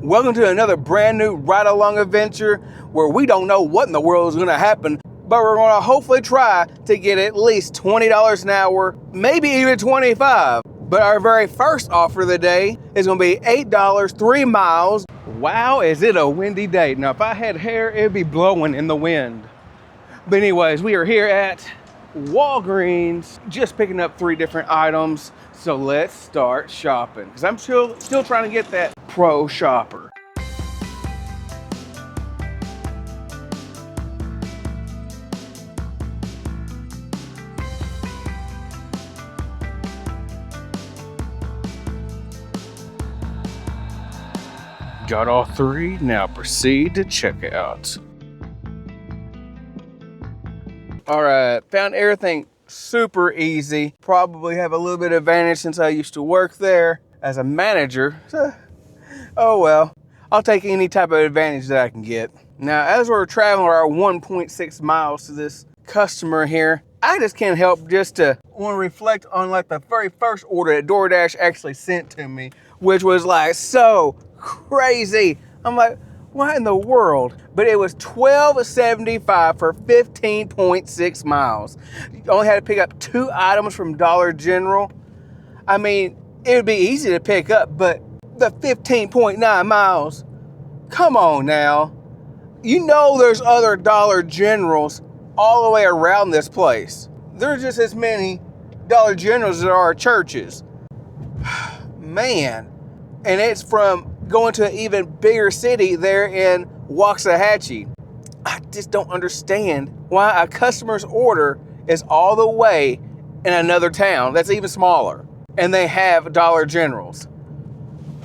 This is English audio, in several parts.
Welcome to another brand new ride-along adventure where we don't know what in the world is going to happen, but we're going to hopefully try to get at least $20 an hour, maybe even $25. But our very first offer of the day is going to be $8, 3 miles. Wow, is it a windy day. Now, if I had hair, it'd be blowing in the wind. But anyways, we are here at Walgreens, just picking up 3 different items. So let's start shopping, because I'm still trying to get that pro shopper. Got all 3, now proceed to checkout. All right, found everything super easy. Probably have a little bit of advantage since I used to work there as a manager. Oh well, I'll take any type of advantage that I can get. Now, as we're traveling our 1.6 miles to this customer here, I just can't help just to want to reflect on like the very first order that Doordash actually sent to me, which was like so crazy. I'm like, what in the world? But it was $12.75 for 15.6 miles. You only had to pick up 2 items from Dollar General. I mean, it would be easy to pick up, but the 15.9 miles, come on now. You know there's other Dollar Generals all the way around this place. There's just as many Dollar Generals as there are churches. Man, and it's from going to an even bigger city there in Waxahachie. I just don't understand why a customer's order is all the way in another town that's even smaller, and they have Dollar Generals.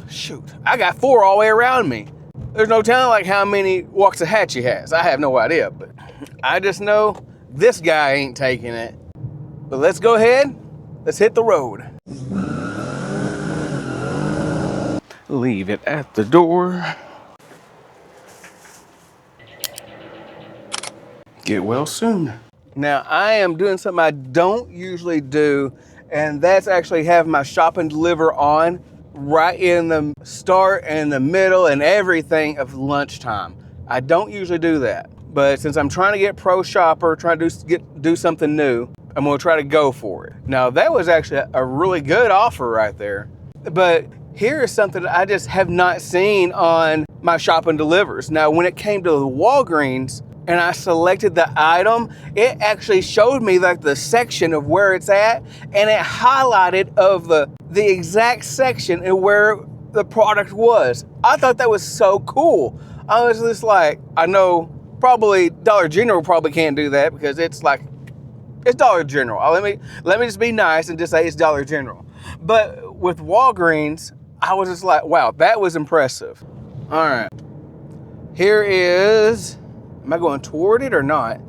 Shoot, I got 4 all the way around me. There's no telling like how many Waxahachie has. I have no idea, but I just know this guy ain't taking it. But let's go ahead, let's hit the road. Leave it at the door. Get well soon. Now, I am doing something I don't usually do, and that's actually have my shop and deliver on right in the start and the middle and everything of lunchtime. I don't usually do that, but since I'm trying to get pro shopper, trying to do something new, I'm going to try to go for it. Now, that was actually a really good offer right there, but here is something I just have not seen on my shop and delivers. Now, when it came to the Walgreens and I selected the item, it actually showed me like the section of where it's at, and it highlighted of the exact section and where the product was. I thought that was so cool. I was just like, I know probably Dollar General probably can't do that because it's like, it's Dollar General. Let me just be nice and just say it's Dollar General. But with Walgreens, I was just like, wow, that was impressive. All right, here is, am I going toward it or not?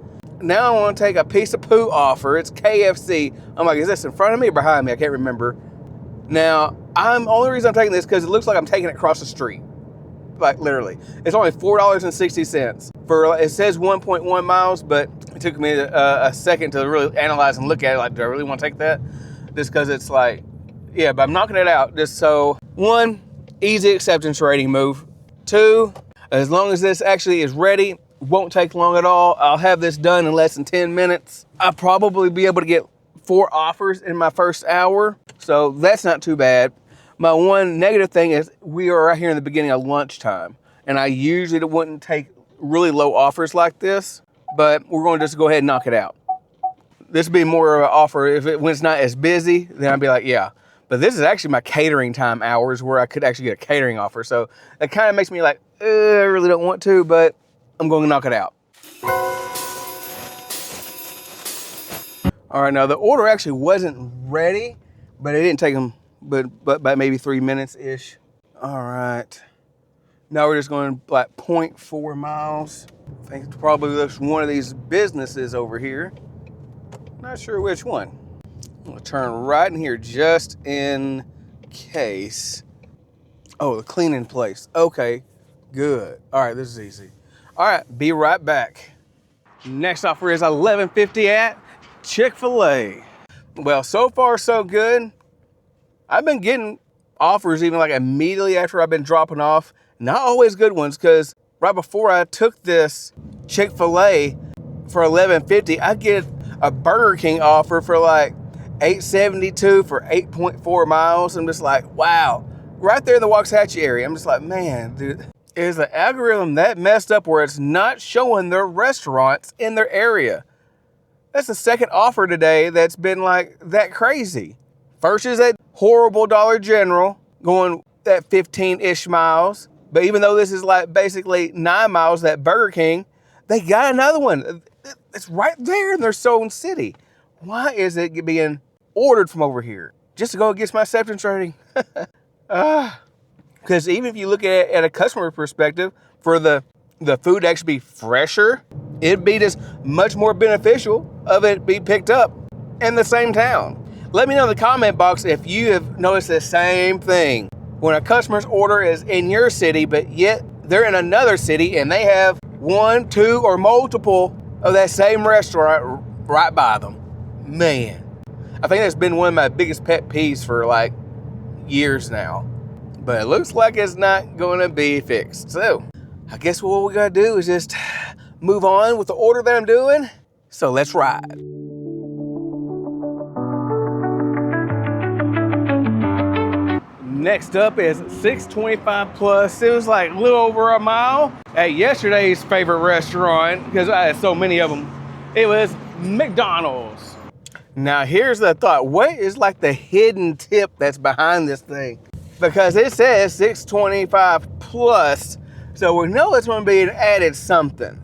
Now I want to take a piece of poo offer. It's KFC. I'm like, is this in front of me or behind me? I can't remember. Now, only reason I'm taking this because it looks like I'm taking it across the street. Like literally. It's only $4.60 for, it says 1.1 miles, but it took me a second to really analyze and look at it. Like, do I really want to take that? Just because it's like, yeah, but I'm knocking it out just so, 1, easy acceptance rating move. 2, as long as this actually is ready, won't take long at all. I'll have this done in less than 10 minutes. I'll probably be able to get 4 offers in my first hour, so that's not too bad. My one negative thing is we are right here in the beginning of lunchtime, and I usually wouldn't take really low offers like this, but we're going to just go ahead and knock it out. This would be more of an offer when it's not as busy, then I'd be like, yeah. But this is actually my catering time hours where I could actually get a catering offer. So that kind of makes me like, I really don't want to, but I'm going to knock it out. All right, now the order actually wasn't ready, but it didn't take them but by maybe 3 minutes-ish. All right. Now we're just going like 0.4 miles. I think it's probably just one of these businesses over here. Not sure which one. I'm gonna turn right in here just in case. Oh, the cleaning place. Okay, good. All right, this is easy. All right, be right back. Next offer is $11.50 at Chick-fil-A. Well, so far so good. I've been getting offers even like immediately after I've been dropping off Not always good ones, because right before I took this Chick-fil-A for $11.50, I get a Burger King offer for like $8.72 for 8.4 miles. I'm just like, wow. Right there in the Waxahachie area. I'm just like, man, dude, is the algorithm that messed up where it's not showing their restaurants in their area? That's the second offer today that's been like that crazy. First is that horrible Dollar General going that 15-ish miles. But even though this is like basically 9 miles, that Burger King, they got another one. It's right there in their own city. Why is it being ordered from over here? Just to go against my acceptance rating. Because even if you look at a customer perspective, for the food to actually be fresher, it'd be just much more beneficial of it be picked up in the same town. Let me know in the comment box if you have noticed the same thing. When a customer's order is in your city, but yet they're in another city and they have 1, 2, or multiple of that same restaurant right by them. Man, I think that's been one of my biggest pet peeves for like years now. But it looks like it's not going to be fixed. So I guess what we got to do is just move on with the order that I'm doing. So let's ride. Next up is 625 plus. It was like a little over a mile at yesterday's favorite restaurant, because I had so many of them. It was McDonald's. Now here's the thought. What is like the hidden tip that's behind this thing? Because it says 625 plus, so we know it's going to be an added something.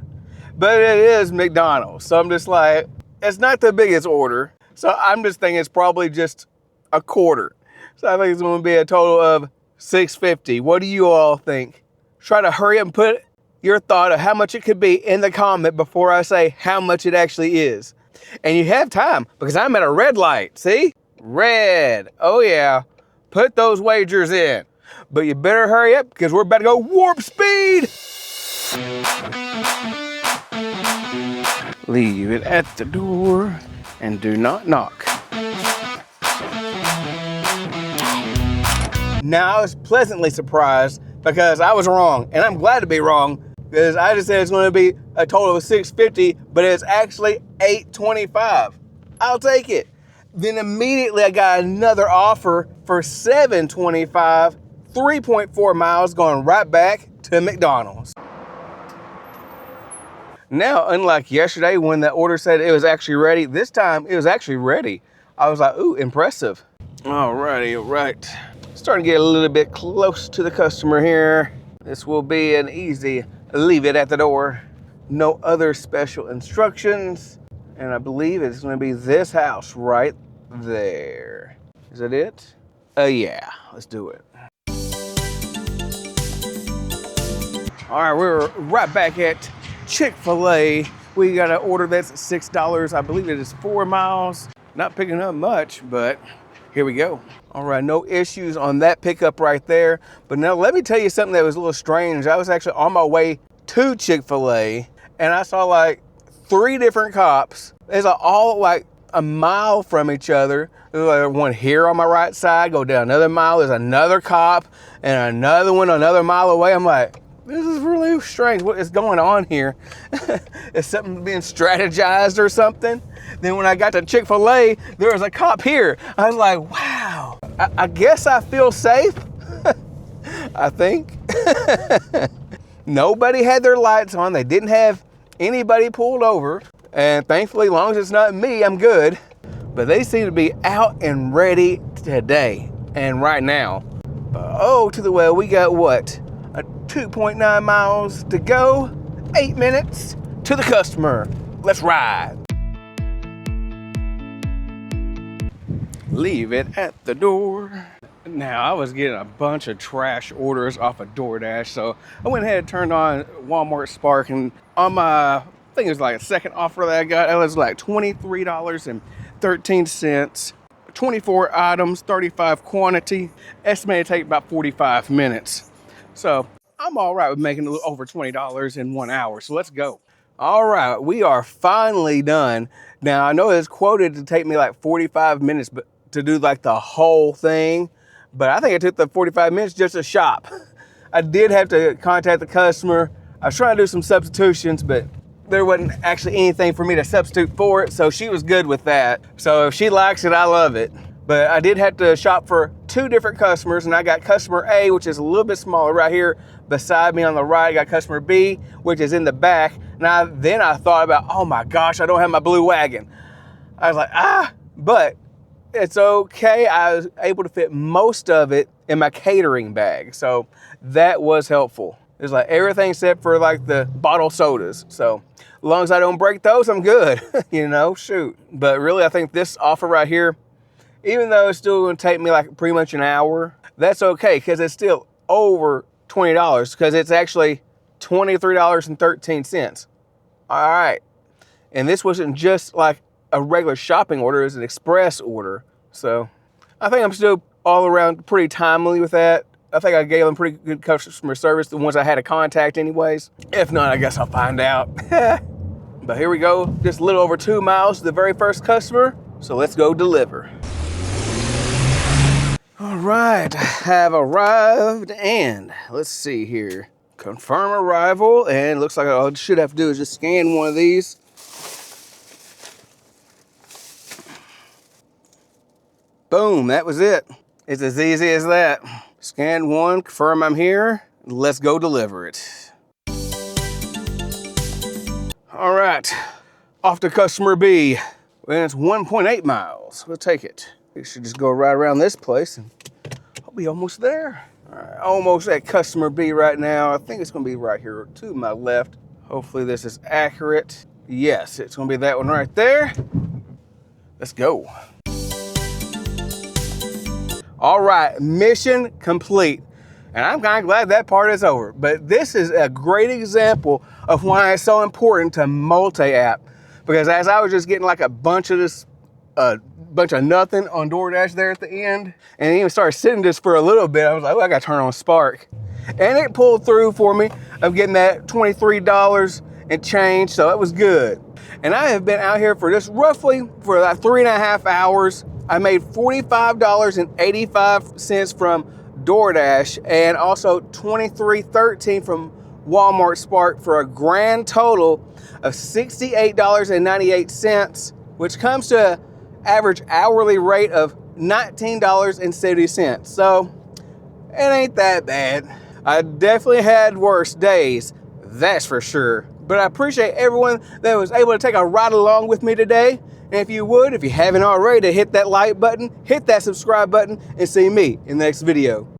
But it is McDonald's, so I'm just like, it's not the biggest order. So I'm just thinking it's probably just a quarter. So I think it's going to be a total of $6.50. What do you all think? Try to hurry up and put your thought of how much it could be in the comment before I say how much it actually is. And you have time, because I'm at a red light. See? Red. Oh yeah. Put those wagers in. But you better hurry up, because we're about to go warp speed. Leave it at the door and do not knock. Now I was pleasantly surprised, because I was wrong, and I'm glad to be wrong, because I just said it's going to be a total of $6.50, but it's actually $8.25. I'll take it. Then immediately I got another offer for $7.25, 3.4 miles, going right back to McDonald's. Now, unlike yesterday when the order said it was actually ready, this time it was actually ready. I was like, ooh, impressive. Alrighty, all right. Starting to get a little bit close to the customer here. This will be an easy leave it at the door. No other special instructions. And I believe it's going to be this house right there. Is that it? Yeah, let's do it. All right, we're right back at Chick-fil-A. We got an order that's $6. I believe it is 4 miles. Not picking up much, but here we go. All right, no issues on that pickup right there. But now let me tell you something that was a little strange. I was actually on my way to Chick-fil-A, and I saw like 3 different cops. It's all like a mile from each other. There's like one here on my right side, go down another mile, there's another cop, and another one another mile away. I'm like, this is really strange. What is going on here? Is something being strategized or something? Then when I got to Chick-fil-A, there was a cop here. I was like, wow, I guess I feel safe. I think. Nobody had their lights on. They didn't have anybody pulled over. And thankfully, as long as it's not me, I'm good. But they seem to be out and ready today and right now. But oh, to the well, we got what? 2.9 miles to go, 8 minutes to the customer. Let's ride. Leave it at the door. Now, I was getting a bunch of trash orders off of Doordash, so I went ahead and turned on Walmart Spark, and on my, I think it was like a second offer that I got, it was like $23.13, 24 items, 35 quantity, estimated to take about 45 minutes. So I'm all right with making a little over $20 in 1 hour, so let's go. All right, we are finally done. Now, I know it's quoted to take me like 45 minutes to do like the whole thing, but I think it took the 45 minutes just to shop. I did have to contact the customer. I was trying to do some substitutions, but there wasn't actually anything for me to substitute for it, so she was good with that. So if she likes it, I love it. But I did have to shop for 2 different customers, and I got customer A, which is a little bit smaller right here beside me on the right. I got customer B, which is in the back. Then I thought about, oh my gosh, I don't have my blue wagon. I was like, but it's okay. I was able to fit most of it in my catering bag, so that was helpful. It's like everything except for like the bottle sodas. So as long as I don't break those, I'm good. You know, shoot. But really, I think this offer right here, even though it's still gonna take me like pretty much an hour, that's okay, because it's still over $20, because it's actually $23.13. All right. And this wasn't just like a regular shopping order, it was an express order. So I think I'm still all around pretty timely with that. I think I gave them pretty good customer service, the ones I had to contact anyways. If not, I guess I'll find out. But here we go, just a little over 2 miles to the very first customer. So let's go deliver. All right, I have arrived, and let's see here. Confirm arrival, and it looks like all I should have to do is just scan one of these. Boom, that was it. It's as easy as that. Scan one, confirm I'm here, let's go deliver it. All right, off to customer B. And it's 1.8 miles, we'll take it. We should just go right around this place and I'll be almost there. All right, almost at customer B right now. I think it's gonna be right here to my left. Hopefully this is accurate. Yes, it's gonna be that one right there. Let's go. All right, mission complete. And I'm kind of glad that part is over. But this is a great example of why it's so important to multi-app. Because as I was just getting like a bunch of nothing on Doordash there at the end, and even started sitting just for a little bit, I was like, oh, I gotta turn on Spark. And it pulled through for me of getting that $23 and change, so it was good. And I have been out here for just roughly for like 3.5 hours. I made $45.85 from DoorDash and also $23.13 from Walmart Spark for a grand total of $68.98, which comes to an average hourly rate of $19.70. So it ain't that bad. I definitely had worse days, that's for sure. But I appreciate everyone that was able to take a ride along with me today. And if you haven't already, to hit that like button, hit that subscribe button, and see me in the next video.